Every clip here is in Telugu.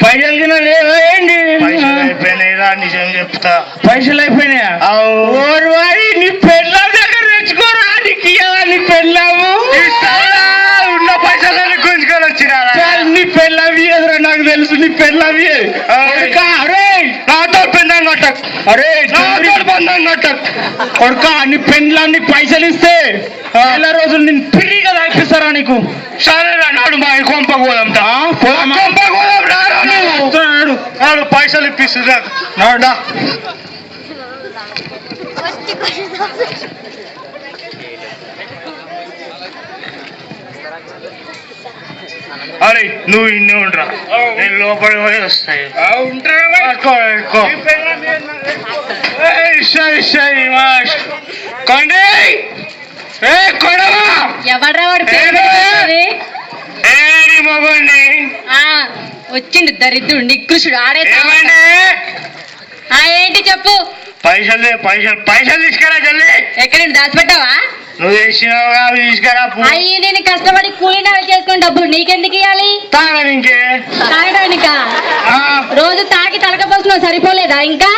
పైసలు తినలేదా ఏంటి? పైసలు అయిపోయినాయిరా, నిజం చెప్తా. పైసలు అయిపోయినాయా? ఓరు వారి నీ పెళ్ళాం దగ్గర తెచ్చుకోరా, నీకు ఇయ్యాలా నీ పెళ్ళాము? ఉన్న పైసలని గుంజుకొని వచ్చినా. నీ పెళ్ళావి ఎదురా, నాకు తెలుసు నీ పెళ్ళావి. అరే నాతో పెందాం కట్టక్, అరే నాతో బంధం కట్టక్ కొడుక. నీ పెళ్ళాన్ని పైసలు ఇస్తే నెల రోజులు నేను ఫ్రీగా తాగిస్తారా నీకు? సరేరా, నాడు మా కొంప పోదాం. నాడు పైసలు ఇప్పిస్తుందా? నాడా అరే నువ్వు ఇన్ని ఉండరా, నేను లోపలి పోయి వస్తాయి. మొగండి వచ్చిండు దరిద్రుడు నికృషుడు ఆడే. ఏంటి చెప్పు. పైసలు పైసలు పైసలు తీసుకురా జల్లి. ఎక్కడ దాచిపెట్టావా? నువ్వు చేసినావుగా, అవి తీసుకురా. అయ్యి నేను కష్టపడి కూలీనా చేసుకుని డబ్బులు నీకెందుకు ఇవ్వాలి? తాగడానికే. తాగడానికా? రోజు తాగి తలకపోస్తున్నావు, సరిపోలేదా ఇంకా?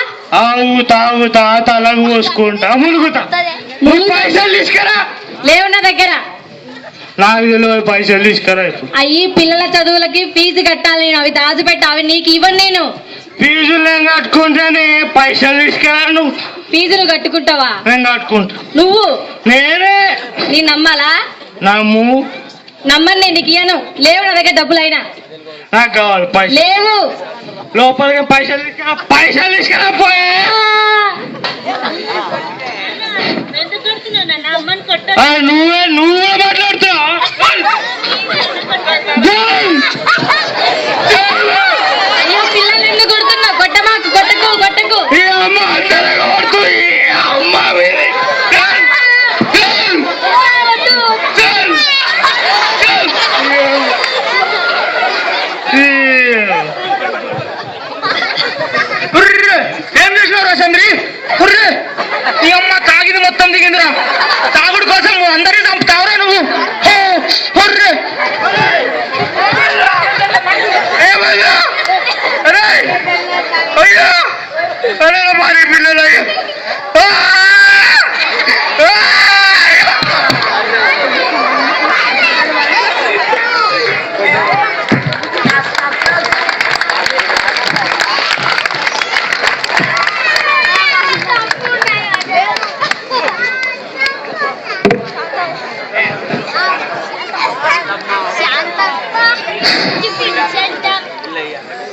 తాగుతా తలకు పోసుకుంటా మునుగుతా. పైసలు తీసుకురా. లేవు నా దగ్గర. నాకు తెలియదు, పైసలు తీసుకురా. అయ్యి పిల్లల చదువులకి ఫీజు కట్టాలి, అవి దాచిపెట్టా, అవి నీకు ఇవ్వను నేను. ఫీజులు నేను కట్టుకుంటానే, పైసలు తీసుకురా. నువ్వు ఫీజులు కట్టుకుంటావా? నేను కట్టుకుంటా. నువ్వు? నేనే. నీ నమ్మాలా? నమ్ము. నమ్మని నేను నీకు ఇయ్యను. లేవు నా దగ్గర డబ్బులు అయినా. నాకు కావాలి పైసలు. లేవు. లోపలికి పైసలు తీసుకురా. పైసలు తీసుకురా పోయే. నువ్వే మాట్లాడుతావు. అయ్యో పిల్లలు ఎందుకు కొడుతున్నావు? కొట్టమాకు, కొట్టకు కొట్టకు. ఏం చేసినావురా చంద్రి? ఈ అమ్మ తాగిది మొత్తం దిగిందిరా. తాగుడు కోసం అందరినీ చంపుతావురా నువ్వు. ఏమయ్యా? అరే అయ్యా, అరే మరి పిల్లలు అయ్యా.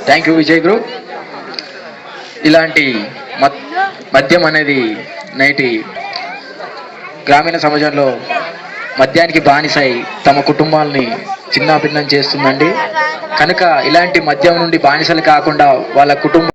Thank you Vijay group. ఇలాంటి మద్యం అనేది నేటి గ్రామీణ సమాజంలో మద్యానికి బానిసై తమ కుటుంబాలని చిన్నాభిన్నం చేస్తుందండి. కనుక ఇలాంటి మద్యం నుండి బానిసలు కాకుండా వాళ్ళ కుటుంబం